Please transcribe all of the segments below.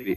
12.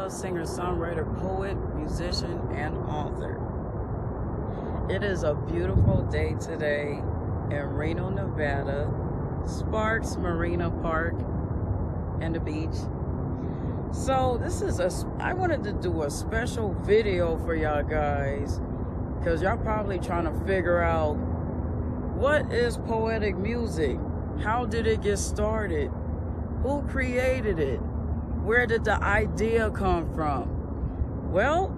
Singer-songwriter, poet, musician, and author. It is a beautiful day today in Reno, Nevada, Sparks Marina Park and the beach. So I wanted to do a special video for y'all guys because y'all probably trying to figure out what is poetic music? How did it get started? Who created it? Where did the idea come from? Well,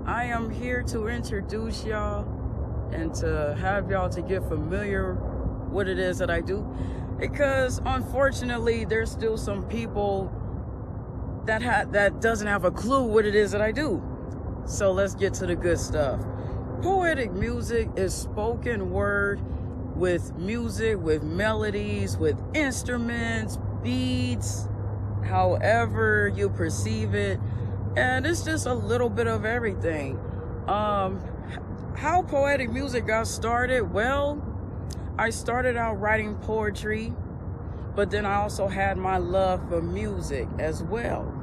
I am here to introduce y'all and to have y'all to get familiar what it is that I do, because unfortunately there's still some people that doesn't have a clue what it is that I do. So let's get to the good stuff. Poetic music is spoken word with music, with melodies, with instruments, beats, however you perceive it, and it's just a little bit of everything. How poetic music got started? Well, I started out writing poetry, but then I also had my love for music as well.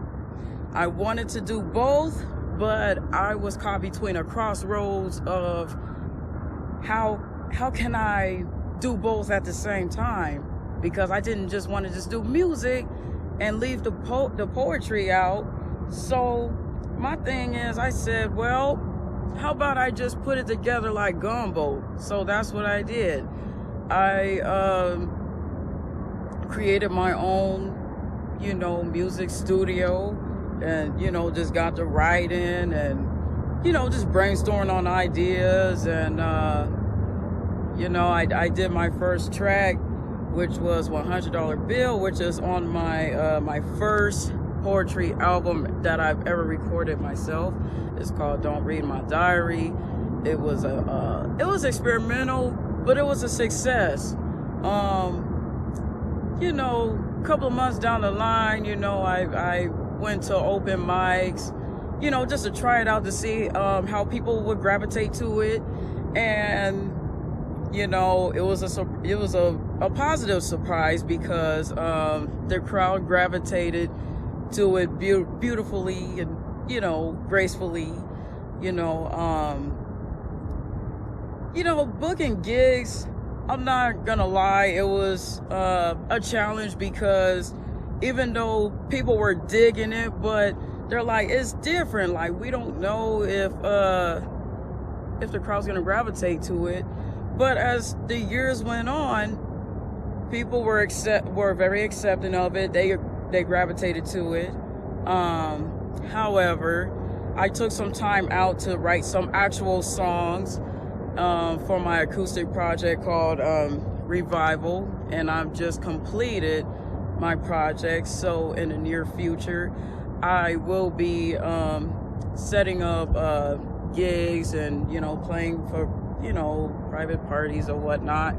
I wanted to do both, but I was caught between a crossroads of how can I do both at the same time, because I didn't just want to just do music and leave the poetry out. So my thing is, I said, well, how about I just put it together like gumbo? So that's what I did. I created my own, music studio, and, just got to writing and, just brainstorming on ideas. And, I did my first track, which was $100 Bill, which is on my my first poetry album that I've ever recorded myself. It's called Don't Read My Diary. It was experimental, but it was a success. A couple of months down the line, I went to open mics, just to try it out to see how people would gravitate to it. And it was a positive surprise, because the crowd gravitated to it beautifully and gracefully. Booking gigs, I'm not gonna lie, it was a challenge, because even though people were digging it, but they're like, it's different, like we don't know if the crowd's gonna gravitate to it. But as the years went on, people were very accepting of it. They gravitated to it. However, I took some time out to write some actual songs for my acoustic project called Revival, and I've just completed my project. So in the near future, I will be setting up gigs and, playing for, private parties or whatnot.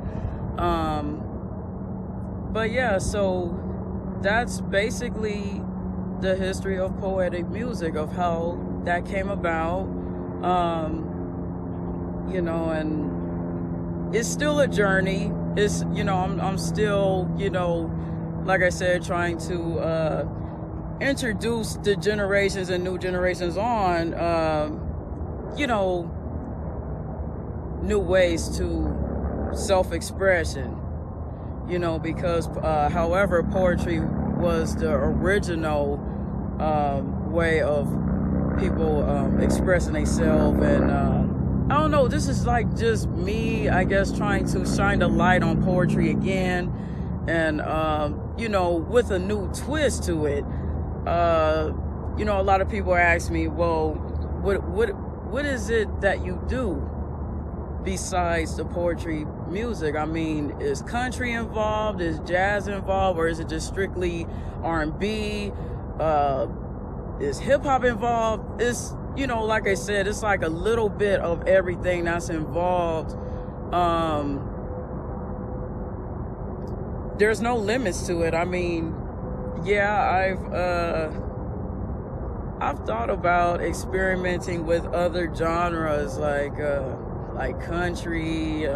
But yeah, so that's basically the history of poetic music, of how that came about. And it's still a journey. It's, I'm still, like I said, trying to introduce the generations and new generations on, new ways to self-expression, because however, poetry was the original way of people expressing themselves. And I don't know, this is like just me, I guess, trying to shine the light on poetry again, and with a new twist to it. A lot of people ask me, well, what is it that you do besides the poetry music? I mean, is country involved? Is jazz involved? Or is it just strictly R&B? Is hip hop involved? It's, like I said, it's like a little bit of everything that's involved. There's no limits to it. I mean, yeah, I've thought about experimenting with other genres like country.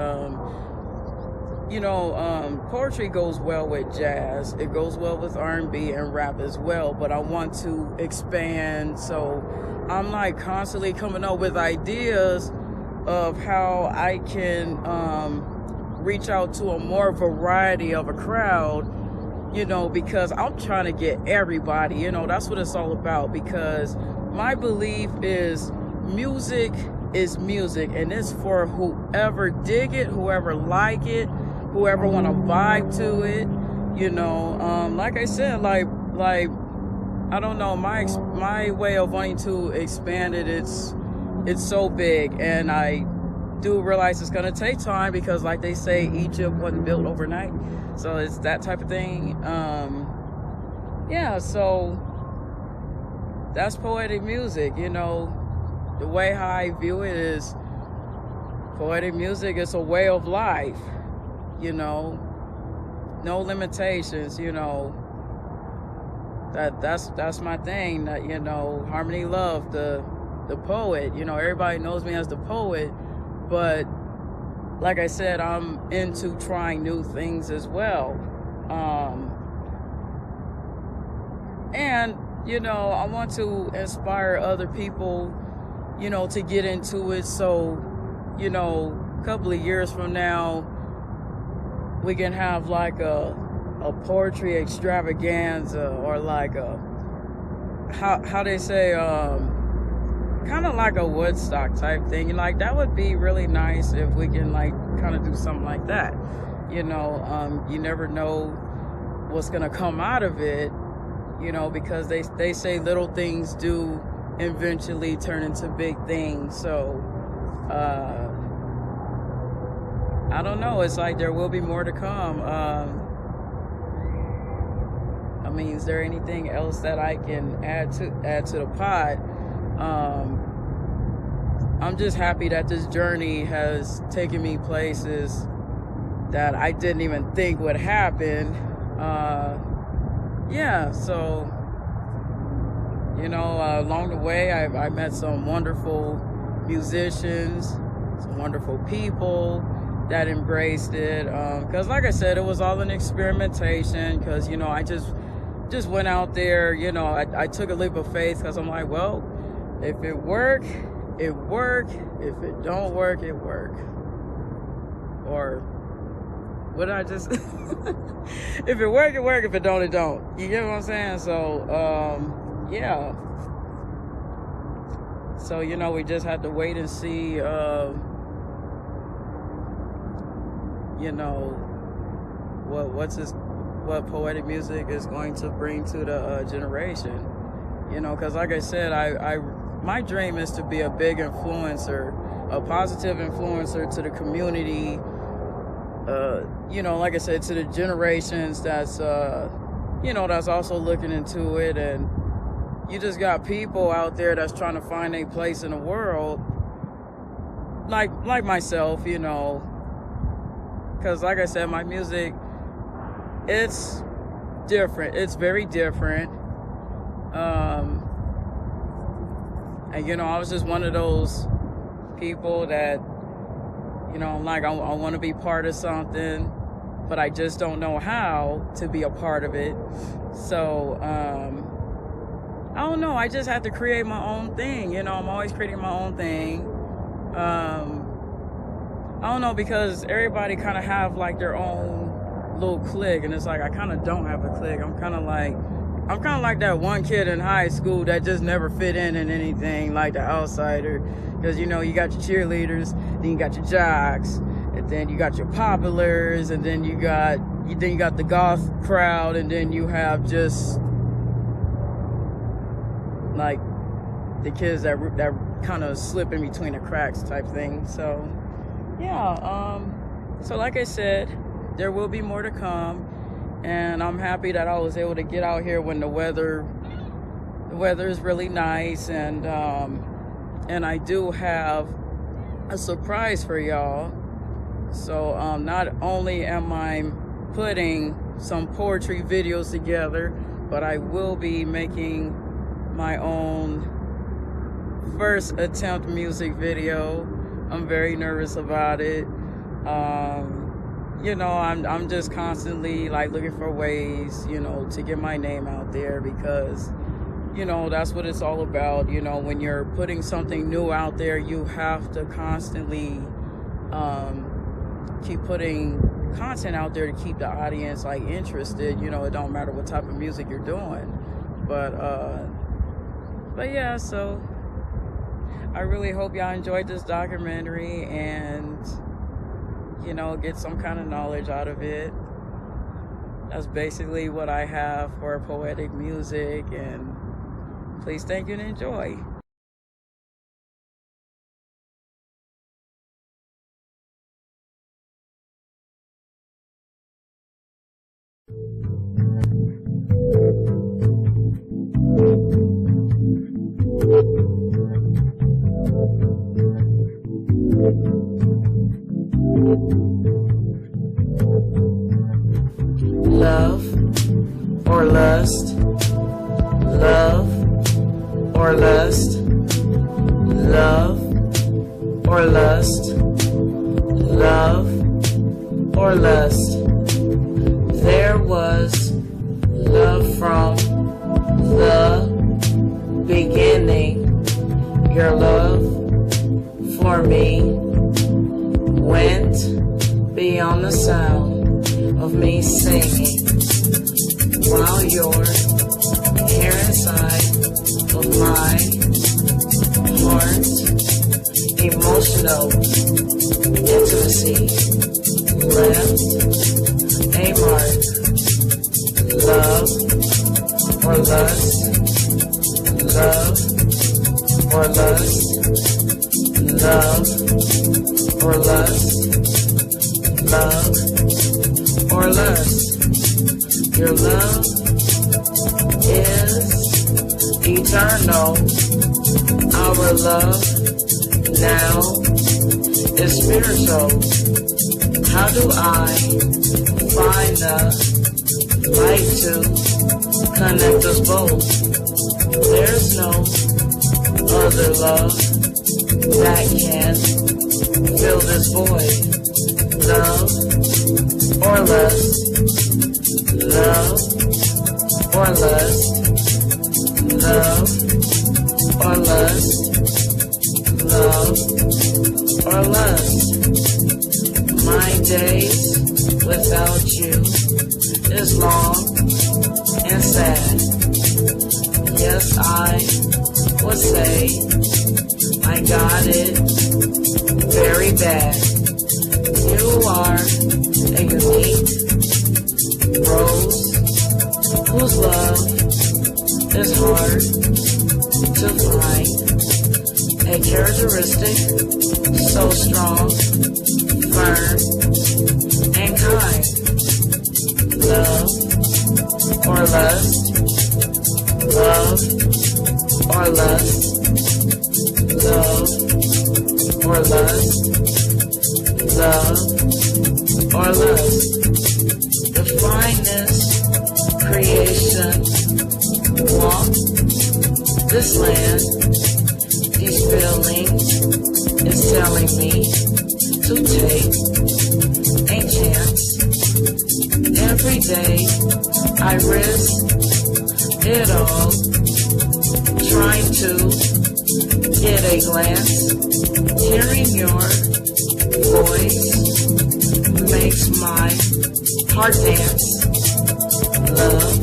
Poetry goes well with jazz. It goes well with R&B and rap as well. But I want to expand, so I'm like constantly coming up with ideas of how I can reach out to a more variety of a crowd. Because I'm trying to get everybody. That's what it's all about. Because my belief is music is music, and it's for whoever dig it, whoever like it, whoever want to vibe to it. Like I said, like I don't know, my way of wanting to expand it, it's so big, and I do realize it's gonna take time, because like they say, Egypt wasn't built overnight. So it's that type of thing. So that's poetic music. The way how I view it is, poetic music is a way of life. No limitations. That's my thing. That Harmony Love, the poet. Everybody knows me as the poet, but like I said, I'm into trying new things as well. And I want to inspire other people, to get into it. So, a couple of years from now, we can have like a poetry extravaganza, or like how they say, kind of like a Woodstock type thing. Like, that would be really nice if we can like kind of do something like that. You never know what's gonna come out of it, because they say little things do eventually turn into big things. So I don't know, it's like there will be more to come. I mean, is there anything else that I can add to the pot? I'm just happy that this journey has taken me places that I didn't even think would happen. So along the way, I met some wonderful musicians, some wonderful people that embraced it. Because like I said, it was all an experimentation. Because I just went out there. I took a leap of faith, because I'm like, well, if it work, it work. If it don't work, it work. Or what did I just? If it work, it work. If it don't, it don't. You get what I'm saying? So yeah. So we just have to wait and see. What poetic music is going to bring to the generation. You know, because like I said, my dream is to be a big influencer, a positive influencer to the community. You know, like I said, to the generations that's, you know, that's also looking into it. And you just got people out there that's trying to find a place in the world, like myself, you know, because like I said, my music, it's different. It's very different. And, you know, I was just one of those people that, you know, like, I want to be part of something, but I just don't know how to be a part of it. So, I don't know. I just have to create my own thing. You know, I'm always creating my own thing. I don't know, because everybody kind of have like their own little clique, and it's like, I kind of don't have a clique. I'm kind of like that one kid in high school that just never fit in anything, like the outsider. Because, you know, you got your cheerleaders, then you got your jocks, and then you got your populars, and then you got the goth crowd, and then you have just like the kids that kind of slip in between the cracks type thing. So yeah, so like I said, there will be more to come, and I'm happy that I was able to get out here when the weather is really nice, and I do have a surprise for y'all. So not only am I putting some poetry videos together, but I will be making my own first attempt music video. I'm very nervous about it. You know, I'm just constantly like looking for ways, you know, to get my name out there, because, you know, that's what it's all about. You know, when you're putting something new out there, you have to constantly keep putting content out there to keep the audience like interested. You know, it don't matter what type of music you're doing. But yeah, so I really hope y'all enjoyed this documentary and, you know, get some kind of knowledge out of it. That's basically what I have for poetic music, and please thank you and enjoy. Love or lust, love or lust, love or lust, love or lust. There was love from the beginning. Your love for me went beyond the sound of me singing, while you're here inside of my heart. Emotional intimacy left a mark. Love or lust, love or lust, love or lust, love or lust. Your love is eternal. Our love now is spiritual. How do I find the light to connect us both? There's no other love that can fill this void. Love or lust, love or lust, love or lust, love or lust. My days without you is long and sad. Yes, I would say I got it very bad. You are a unique rose whose love is hard to find a characteristic so strong, firm, and kind. Love or lust, love or lust, love or lust, love or lust. Define this creation, walk this land. These feelings is telling me to take a chance. Every day I risk it all, trying to get a glance. Hearing your voice makes my heart dance. Love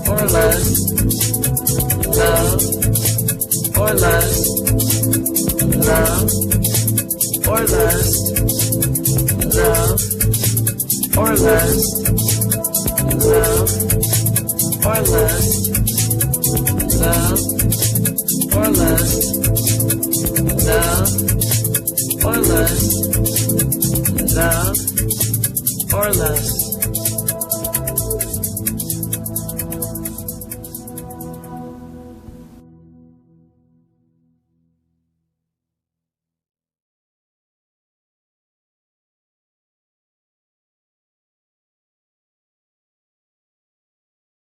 or lust, love or lust, love or lust, love or lust, love or lust, love or lust, love or lust, love or lust.